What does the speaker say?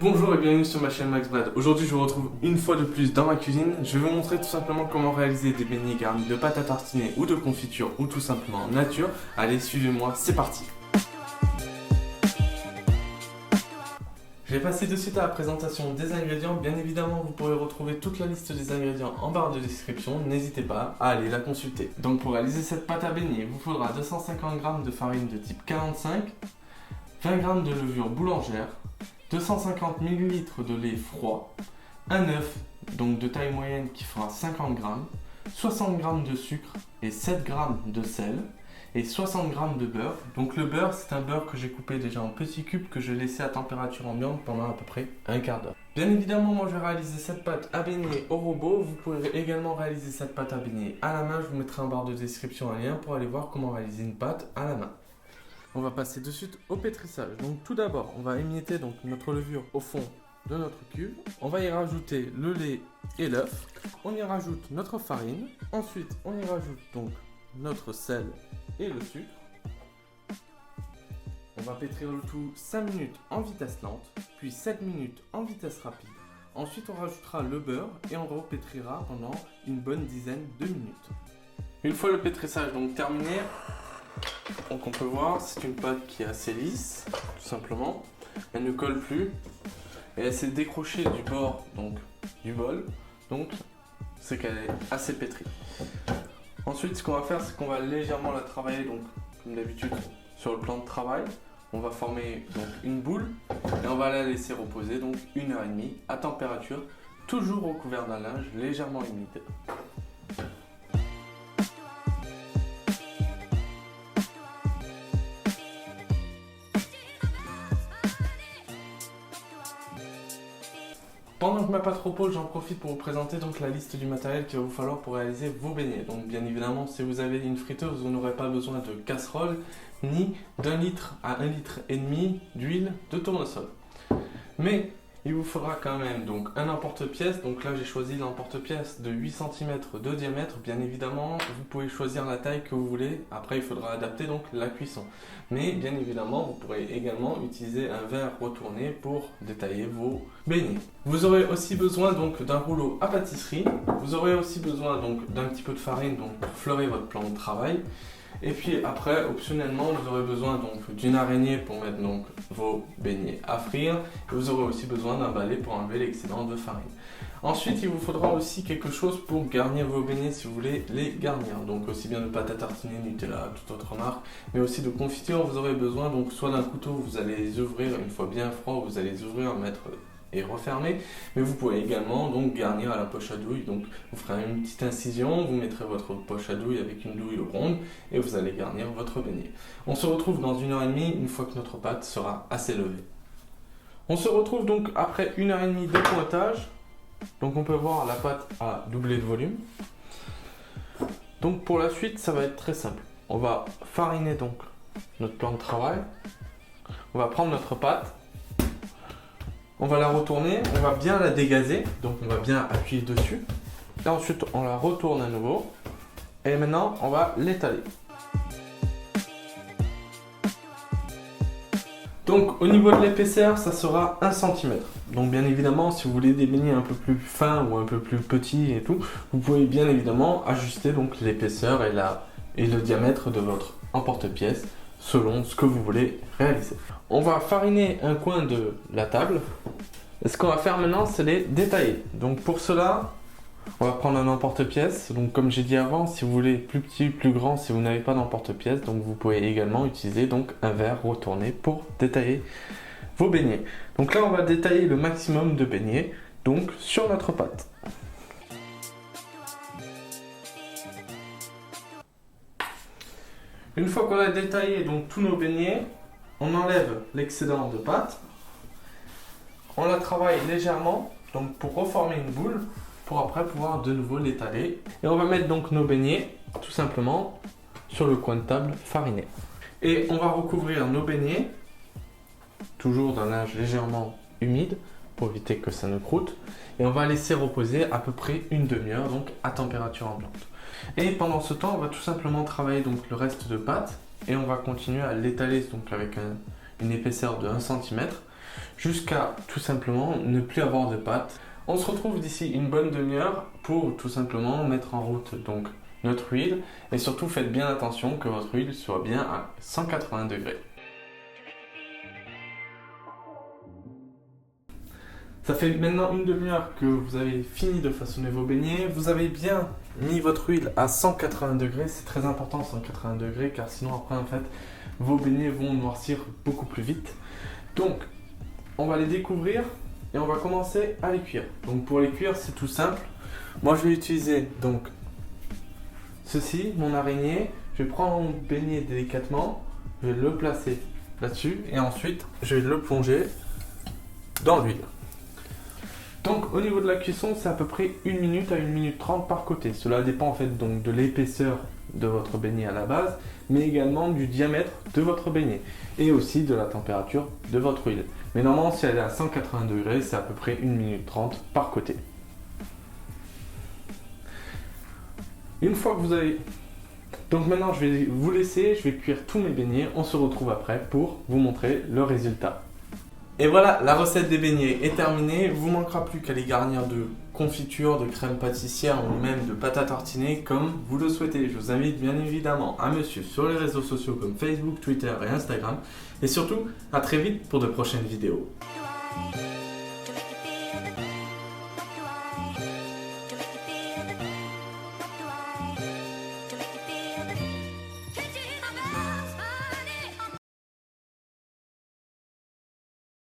Bonjour et bienvenue sur ma chaîne Max Brad. Aujourd'hui je vous retrouve une fois de plus dans ma cuisine. Je vais vous montrer tout simplement comment réaliser des beignets garnis de pâte à tartiner ou de confiture ou tout simplement nature. Allez, suivez-moi, c'est parti. Je vais passer de suite à la présentation des ingrédients. Bien évidemment, vous pourrez retrouver toute la liste des ingrédients en barre de description. N'hésitez pas à aller la consulter. Donc pour réaliser cette pâte à beignets, il vous faudra 250 g de farine de type 45, 20 g de levure boulangère, 250 ml de lait froid, un œuf donc de taille moyenne qui fera 50 g, 60 g de sucre et 7 g de sel et 60 g de beurre. Donc le beurre, c'est un beurre que j'ai coupé déjà en petits cubes que je laissais à température ambiante pendant à peu près un quart d'heure. Bien évidemment, moi je vais réaliser cette pâte à beignets au robot. Vous pourrez également réaliser cette pâte à beignets à la main. Je vous mettrai en barre de description un lien pour aller voir comment réaliser une pâte à la main. On va passer de suite au pétrissage. Donc tout d'abord, on va émietter donc notre levure au fond de notre cube. On va y rajouter le lait et l'œuf. On y rajoute notre farine. Ensuite, on y rajoute donc notre sel et le sucre. On va pétrir le tout 5 minutes en vitesse lente, puis 7 minutes en vitesse rapide. Ensuite, on rajoutera le beurre et on repétrira pendant une bonne dizaine de minutes. Une fois le pétrissage donc terminé, donc on peut voir, c'est une pâte qui est assez lisse, tout simplement. Elle ne colle plus et elle s'est décrochée du bord donc du bol, donc c'est qu'elle est assez pétrie. Ensuite, ce qu'on va faire, c'est qu'on va légèrement la travailler, donc comme d'habitude sur le plan de travail. On va former donc une boule et on va la laisser reposer donc 1h30 à température, toujours recouvert d'un linge légèrement humide. Pendant que ma pâte repose, j'en profite pour vous présenter donc la liste du matériel qu'il va vous falloir pour réaliser vos beignets. Donc bien évidemment, si vous avez une friteuse, vous n'aurez pas besoin de casserole ni d'1 litre à 1,5 litre d'huile de tournesol. Mais il vous faudra quand même donc un emporte-pièce. Donc là, j'ai choisi l'emporte-pièce de 8 cm de diamètre. Bien évidemment, vous pouvez choisir la taille que vous voulez. Après, il faudra adapter donc la cuisson. Mais bien évidemment, vous pourrez également utiliser un verre retourné pour détailler vos beignets. Vous aurez aussi besoin donc d'un rouleau à pâtisserie. Vous aurez aussi besoin donc d'un petit peu de farine donc pour fleurer votre plan de travail. Et puis après, optionnellement, vous aurez besoin donc d'une araignée pour mettre donc vos beignets à frire. Et vous aurez aussi besoin d'un balai pour enlever l'excédent de farine. Ensuite, il vous faudra aussi quelque chose pour garnir vos beignets si vous voulez les garnir. Donc aussi bien de pâte à tartiner, Nutella, toute autre marque, mais aussi de confiture. Vous aurez besoin donc soit d'un couteau, vous allez les ouvrir une fois bien froid, vous allez les ouvrir, mettre et refermer, mais vous pouvez également donc garnir à la poche à douille. Donc vous ferez une petite incision, vous mettrez votre poche à douille avec une douille ronde et vous allez garnir votre beignet. On se retrouve dans 1h30 une fois que notre pâte sera assez levée. On se retrouve donc après 1h30 de pointage. Donc on peut voir la pâte a doublé de volume. Donc pour la suite, ça va être très simple. On va fariner donc notre plan de travail. On va prendre notre pâte. On va la retourner, on va bien la dégazer, donc on va bien appuyer dessus. Et ensuite, on la retourne à nouveau. Et maintenant, on va l'étaler. Donc, au niveau de l'épaisseur, ça sera 1 cm. Donc, bien évidemment, si vous voulez des beignets un peu plus fins ou un peu plus petits et tout, vous pouvez bien évidemment ajuster donc l'épaisseur et le diamètre de votre emporte-pièce selon ce que vous voulez réaliser. On va fariner un coin de la table. Et ce qu'on va faire maintenant, c'est les détailler. Donc pour cela, on va prendre un emporte-pièce. Donc comme j'ai dit avant, si vous voulez plus petit, plus grand, si vous n'avez pas d'emporte-pièce, donc vous pouvez également utiliser donc un verre retourné pour détailler vos beignets. Donc là, on va détailler le maximum de beignets donc sur notre pâte. Une fois qu'on a détaillé donc tous nos beignets, on enlève l'excédent de pâte, on la travaille légèrement donc pour reformer une boule, pour après pouvoir de nouveau l'étaler. Et on va mettre donc nos beignets tout simplement sur le coin de table fariné. Et on va recouvrir nos beignets, toujours d'un linge légèrement humide pour éviter que ça ne croûte. Et on va laisser reposer à peu près une demi-heure donc à température ambiante. Et pendant ce temps, on va tout simplement travailler donc le reste de pâte et on va continuer à l'étaler donc avec une épaisseur de 1 cm jusqu'à tout simplement ne plus avoir de pâte. On se retrouve d'ici une bonne demi-heure pour tout simplement mettre en route donc notre huile et surtout faites bien attention que votre huile soit bien à 180 degrés. Ça fait maintenant une demi-heure que vous avez fini de façonner vos beignets. Vous avez bien mis votre huile à 180 degrés. C'est très important 180 degrés car sinon après en fait vos beignets vont noircir beaucoup plus vite. Donc on va les découvrir et on va commencer à les cuire. Donc pour les cuire c'est tout simple. Moi je vais utiliser donc ceci, mon araignée. Je vais prendre mon beignet délicatement. Je vais le placer là-dessus et ensuite je vais le plonger dans l'huile. Donc au niveau de la cuisson, c'est à peu près 1 minute à 1 minute 30 par côté. Cela dépend en fait donc de l'épaisseur de votre beignet à la base, mais également du diamètre de votre beignet et aussi de la température de votre huile. Mais normalement, si elle est à 180 degrés, c'est à peu près 1 minute 30 par côté. Une fois que vous avez... Donc maintenant, je vais vous laisser, je vais cuire tous mes beignets. On se retrouve après pour vous montrer le résultat. Et voilà, la recette des beignets est terminée. Il ne vous manquera plus qu'à les garnir de confiture, de crème pâtissière ou même de pâte à tartiner comme vous le souhaitez. Je vous invite bien évidemment à me suivre sur les réseaux sociaux comme Facebook, Twitter et Instagram. Et surtout, à très vite pour de prochaines vidéos.